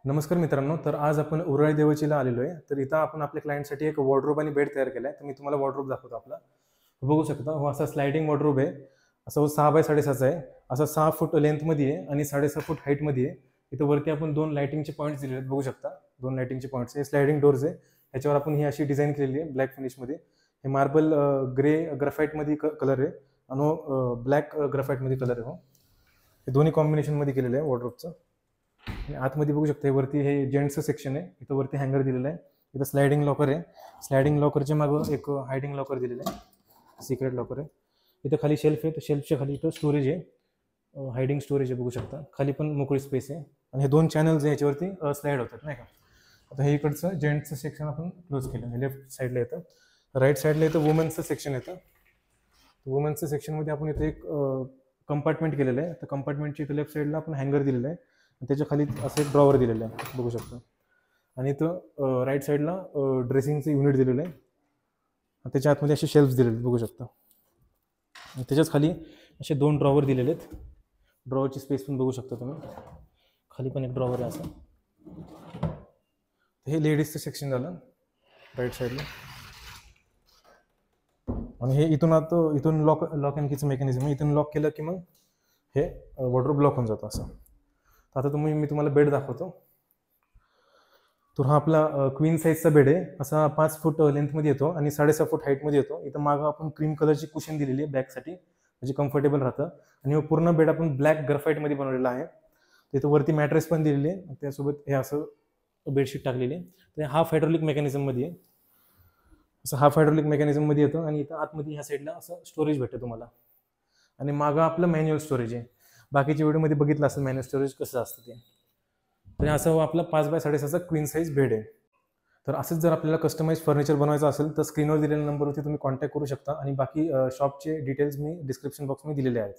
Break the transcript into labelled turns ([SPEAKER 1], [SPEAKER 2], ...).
[SPEAKER 1] नमस्कार मित्रांनो, तर आज आपण उराळी देवचीला आलेलो आहे. तर इथं आपण आपल्या क्लायंटसाठी एक वॉर्डरोब आणि बेड तयार केला आहे. तर मी तुम्हाला वॉर्डरोब दाखवतो आपला. बघू शकता, हो असा स्लायडिंग वॉर्डरोब आहे. असं 6 बाय 6.5चा आहे. असा 6 फूट लेंथमध्ये आहे आणि 6.5 फूट हाईटमध्ये आहे. इथं वरती आपण 2 लाइटिंगचे पॉईंट्स दिलेले आहेत, बघू शकता. 2 लाइटिंगचे पॉईंट्स आहे. स्लायडिंग डोर्स आहे. ह्याच्यावर आपण ही अशी डिझाइन केलेली आहे ब्लॅक फिनिशमध्ये. हे मार्बल ग्रे ग्राफाईटमध्ये कलर आहे आणि ब्लॅक ग्राफाईटमध्ये कलर आहे. हो, हे दोन्ही कॉम्बिनेशनमध्ये केलेलं आहे वॉर्डरोबचं. आणि आतमध्ये बघू शकता, वरती हे जेंट्सचं सेक्शन आहे. इथं वरती हँगर दिलेलं आहे. इथं स्लायडिंग लॉकर आहे. स्लायडिंग लॉकरच्या मागं एक हायडिंग लॉकर दिलेलं आहे, सिक्रेट लॉकर आहे. इथं खाली शेल्फ आहे. तर शेल्फच्या खाली इथं स्टोरेज आहे, हायडिंग स्टोरेज आहे, बघू शकता. खाली पण मोकळी स्पेस आहे आणि हे 2 चॅनल्स आहे, याच्यावरती स्लाईड होतात नाही का. आता हे इकडचं जेंट्सचं सेक्शन आपण क्लोज केलं. लेफ्ट साईडला येतं. राईट साईडला येतं वुमन्सचं सेक्शन येतं. वुमन्सचं सेक्शनमध्ये आपण इथे एक कंपार्टमेंट केलेलं आहे. तर कंपार्टमेंटच्या इथं लेफ्ट साईडला आपण हँगर दिलेलं आहे. त्याच्या खाली असं एक ड्रॉवर दिलेलं आहे, बघू शकता. आणि इथं राईट साईडला ड्रेसिंगचं युनिट दिलेलं आहे. त्याच्या आतमध्ये असे शेल्फ्स दिलेले आहेत, बघू शकता. आणि त्याच्याच खाली असे 2 ड्रॉवर दिलेले आहेत. ड्रॉवरची स्पेस पण बघू शकता तुम्ही. खाली पण एक ड्रॉवर आहे असं. हे लेडीजचं सेक्शन झालं राईट साईडला. आणि हे इथून लॉक अँड कीचं मेकॅनिझम आहे. इथून लॉक केलं की मग हे वॉर्डरोब लॉक होऊन जातं असं. आता मी तुम्हाला बेड दाखवतो. तर हा आपला क्वीन साईजचा बेड आहे. असा 5 फूट लेंथमध्ये येतो आणि 6.5 फूट हाईटमध्ये येतो. इथं मागं आपण क्रीम कलरची कुशन दिलेली आहे बॅकसाठी, म्हणजे कम्फर्टेबल राहतं. आणि पूर्ण बेड आपण ब्लॅक ग्राफाईटमध्ये बनवलेला आहे. तिथं वरती मॅट्रेस पण दिलेली आहे, त्यासोबत हे असं बेडशीट टाकलेली आहे. तर हाफ हायड्रोलिक मेकॅनिझममध्ये आहे. असं हाफ हायड्रोलिक मेकॅनिझममध्ये येतं आणि इथं आतमध्ये ह्या साईडला असं स्टोरेज भेटतं तुम्हाला. आणि मागं आपलं मॅन्युअल स्टोरेज आहे. बाकीच्या व्हिडिओमध्ये बघितलं असेल मॅन्युअल स्टोरेज कसं असतं ते. तर असं आपलं 5 बाय 6.5चा क्वीन साईज बेड आहे. तर असंच जर आपल्याला कस्टमाइज फर्निचर बनवायचं असेल तर स्क्रीनवर दिलेल्या नंबरवरती तुम्ही कॉन्टॅक्ट करू शकता आणि बाकी शॉपचे डिटेल्स मी डिस्क्रिप्शन बॉक्समध्ये दिलेले आहेत.